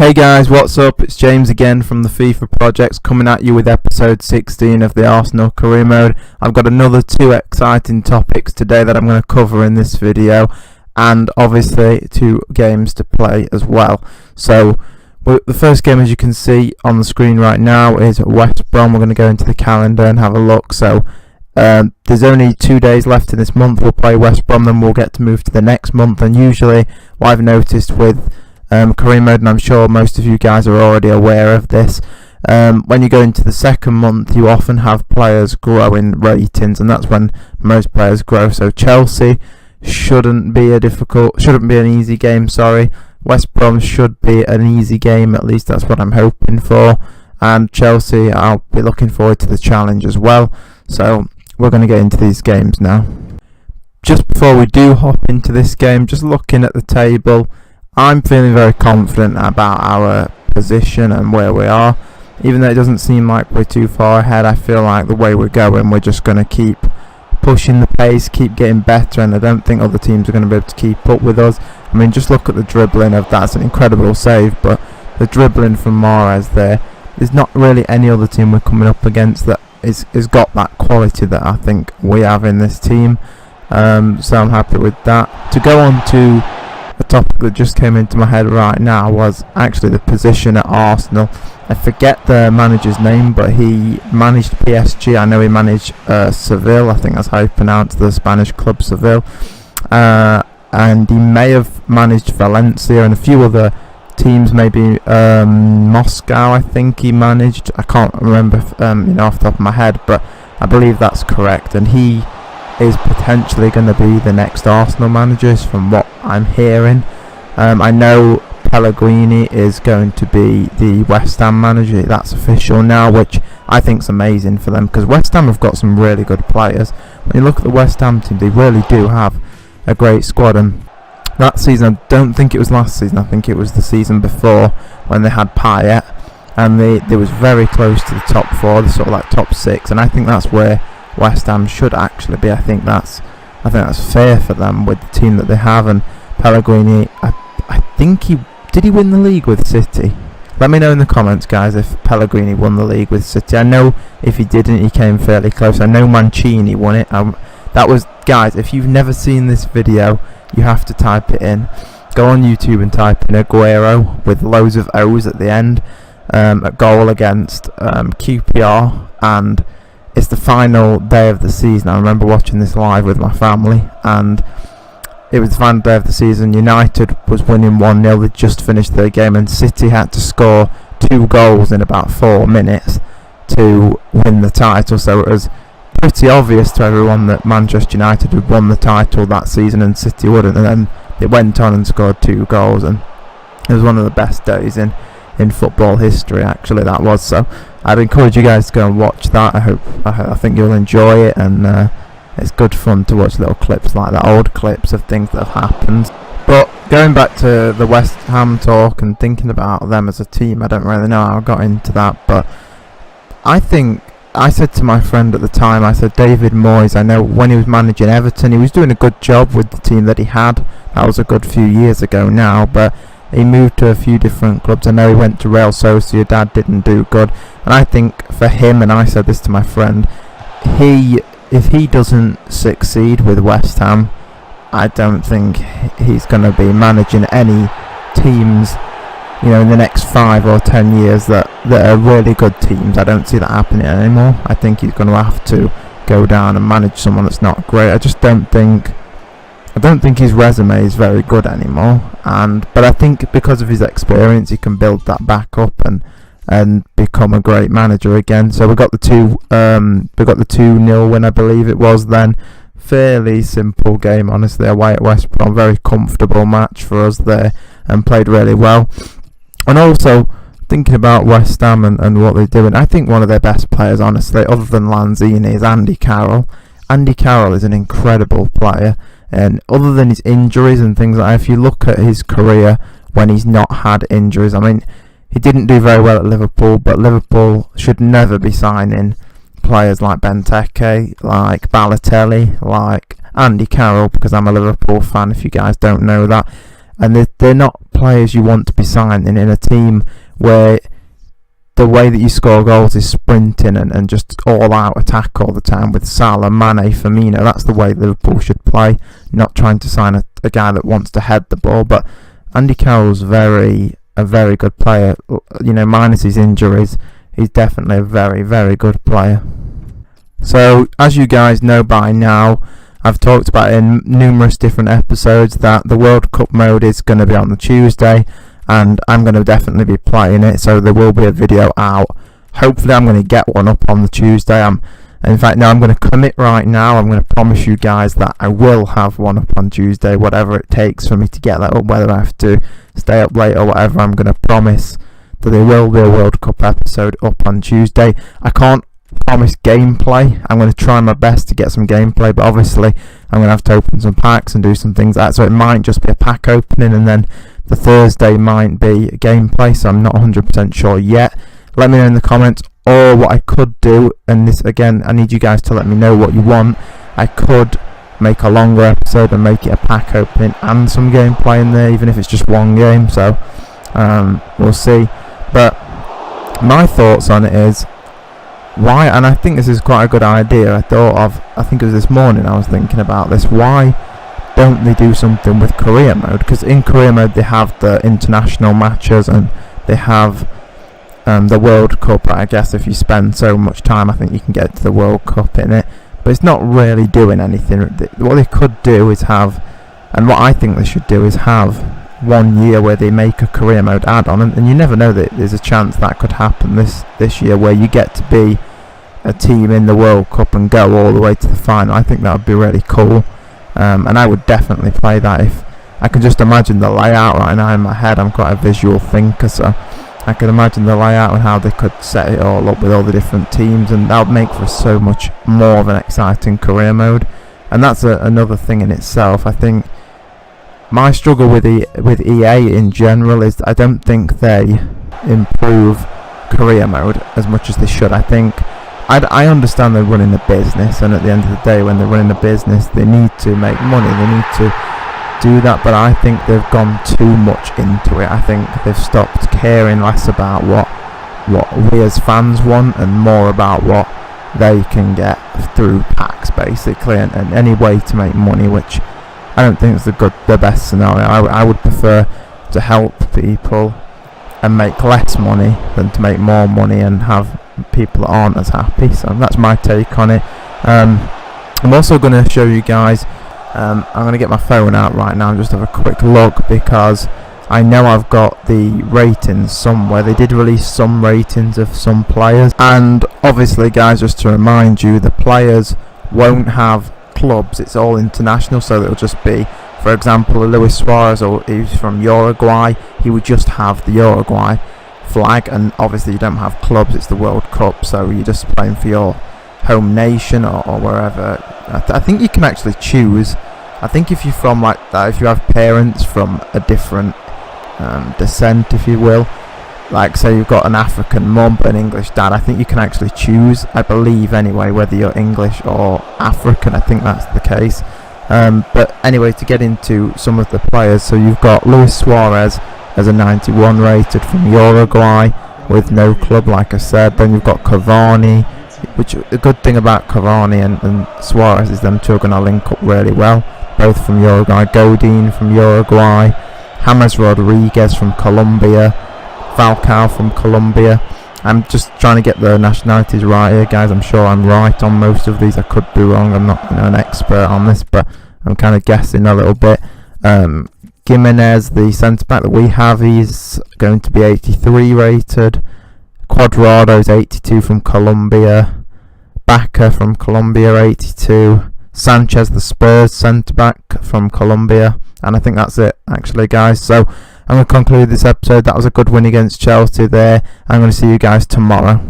Hey guys, what's up? It's James again from the FIFA Projects, coming at you with episode 16 of the Arsenal Career Mode. I've got another two exciting topics today that I'm going to cover in this video, and obviously two games to play as well. So the first game, as you can see on the screen right now, is West Brom. We're going to go into the calendar and have a look. So there's only 2 days left in this month. We'll play West Brom, then we'll get to move to the next month. And usually what I've noticed with career mode, and I'm sure most of you guys are already aware of this, when you go into the second month, you often have players grow in ratings, and that's when most players grow. So Chelsea shouldn't be an easy game. West Brom should be an easy game, at least that's what I'm hoping for. And Chelsea, I'll be looking forward to the challenge as well. So we're going to get into these games now. Just before we do hop into this game, just looking at the table, I'm feeling very confident about our position and where we are. Even though it doesn't seem like we're too far ahead, I feel like the way we're going, we're just going to keep pushing the pace, keep getting better, and I don't think other teams are going to be able to keep up with us. I mean, just look at the dribbling of that's an incredible save, but the dribbling from Mahrez there's not really any other team we're coming up against that is got that quality that I think we have in this team. So I'm happy with that. To go on to the topic that just came into my head right now was actually the position at Arsenal. I forget the manager's name, but he managed PSG. I know he managed Seville. I think that's how you pronounce the Spanish club, Seville. And he may have managed Valencia and a few other teams, maybe Moscow. I think he managed. I can't remember, off the top of my head, but I believe that's correct. And he is potentially going to be the next Arsenal manager, from what I'm hearing. I know Pellegrini is going to be the West Ham manager. That's official now, which I think is amazing for them, because West Ham have got some really good players. When you look at the West Ham team, they really do have a great squad. And that season, I don't think it was last season, I think it was the season before, when they had Payet, and they was very close to the top four, the sort of like top six, and I think that's where West Ham should actually be. I think that's fair for them with the team that they have. And Pellegrini, I think he win the league with City? Let me know in the comments, guys, if Pellegrini won the league with City. I know if he didn't, he came fairly close. I know Mancini won it. That was, guys, if you've never seen this video, you have to type it in. Go on YouTube and type in Aguero with loads of O's at the end. A goal against QPR, and it's the final day of the season. I remember watching this live with my family, and it was the final day of the season. United was winning 1-0. They just finished their game, and City had to score 2 goals in about 4 minutes to win the title. So it was pretty obvious to everyone that Manchester United had won the title that season and City wouldn't. And then they went on and scored 2 goals, and it was one of the best days in football history, actually, that was. So I'd encourage you guys to go and watch that. I think you'll enjoy it, and it's good fun to watch little clips like that, old clips of things that have happened. But going back to the West Ham talk and thinking about them as a team, I don't really know how I got into that, but I think I said to my friend at the time, I said, David Moyes, I know when he was managing Everton, he was doing a good job with the team that he had. That was a good few years ago now, but he moved to a few different clubs. I know he went to Real Sociedad, didn't do good. And I think for him, and I said this to my friend, if he doesn't succeed with West Ham, I don't think he's going to be managing any teams, in the next 5 or 10 years that are really good teams. I don't see that happening anymore. I think he's going to have to go down and manage someone that's not great. I don't think his resume is very good anymore, but I think because of his experience, he can build that back up and become a great manager again. So we got the 2-0 win, I believe it was then. Fairly simple game, honestly, away at West Brom. Very comfortable match for us there, and played really well. And also thinking about West Ham and what they're doing, I think one of their best players, honestly, other than Lanzini, is Andy Carroll. Andy Carroll is an incredible player. And other than his injuries and things like that, if you look at his career when he's not had injuries, I mean, he didn't do very well at Liverpool, but Liverpool should never be signing players like Benteke, like Balotelli, like Andy Carroll, because I'm a Liverpool fan, if you guys don't know that. and they're not players you want to be signing in a team where the way that you score goals is sprinting and just all out attack all the time with Salah, Mane, Firmino. That's the way Liverpool should play, not trying to sign a guy that wants to head the ball. But Andy Carroll's a very good player. You know, minus his injuries, he's definitely a very, very good player. So, as you guys know by now, I've talked about in numerous different episodes that the World Cup mode is going to be on the Tuesday, and I'm going to definitely be playing it, so there will be a video out. Hopefully I'm going to get one up on the Tuesday. In fact, now I'm going to commit right now. I'm going to promise you guys that I will have one up on Tuesday, whatever it takes for me to get that up, whether I have to stay up late or whatever. I'm going to promise that there will be a World Cup episode up on Tuesday. I can't promise gameplay. I'm going to try my best to get some gameplay, but obviously I'm going to have to open some packs and do some things like that, so it might just be a pack opening, and then the Thursday might be a gameplay, so I'm not 100% sure yet. Let me know in the comments, or what I could do, and this again, I need you guys to let me know what you want. I could make a longer episode and make it a pack opening and some gameplay in there, even if it's just one game, so we'll see. But my thoughts on it is, why, and I think this is quite a good idea, I think it was this morning I was thinking about this, why don't they do something with career mode? Because in career mode they have the international matches and they have the World Cup. I guess if you spend so much time, I think you can get to the World Cup in it, but it's not really doing anything. What they could do is have, and what I think they should do is have 1 year where they make a career mode add-on, and you never know, that there's a chance that could happen this year, where you get to be a team in the World Cup and go all the way to the final. I think that would be really cool. And I would definitely play that. If I can just imagine the layout right now in my head. I'm quite a visual thinker, so I can imagine the layout and how they could set it all up with all the different teams, and that would make for so much more of an exciting career mode. And that's another thing in itself. I think my struggle with EA in general is I don't think they improve career mode as much as they should. I think I understand they're running a business, and at the end of the day, when they're running a business, they need to make money, they need to do that, but I think they've gone too much into it. I think they've stopped caring less about what we as fans want and more about what they can get through packs, basically, and any way to make money, which I don't think is the best scenario. I would prefer to help people and make less money than to make more money and have people that aren't as happy. So that's my take on it. I'm also going to show you guys, I'm going to get my phone out right now and just have a quick look, because I know I've got the ratings somewhere. They did release some ratings of some players, and obviously guys, just to remind you, the players won't have clubs, it's all international, so it'll just be, for example, Luis Suarez, or he's from Uruguay, he would just have the Uruguay flag, and obviously you don't have clubs, it's the World Cup, so you're just playing for your home nation or wherever. I think you can actually choose. I think if you're from like that, if you have parents from a different descent, if you will, like say you've got an African mum but an English dad, I think you can actually choose, I believe anyway, whether you're English or African. I think that's the case. But anyway, to get into some of the players, so you've got Luis Suarez as a 91 rated from Uruguay with no club, like I said. Then you've got Cavani, which a good thing about Cavani and Suarez is them two are going to link up really well, both from Uruguay. Godin from Uruguay, James Rodriguez from Colombia, Falcao from Colombia. I'm just trying to get the nationalities right here, guys. I'm sure I'm right on most of these. I could be wrong. I'm not an expert on this, but I'm kind of guessing a little bit. Gimenez, the centre back that we have, he's going to be 83 rated. Cuadrado's 82 from Colombia. Bacca from Colombia, 82. Sanchez, the Spurs centre back from Colombia. And I think that's it, actually, guys. So I'm going to conclude this episode. That was a good win against Chelsea there. I'm going to see you guys tomorrow.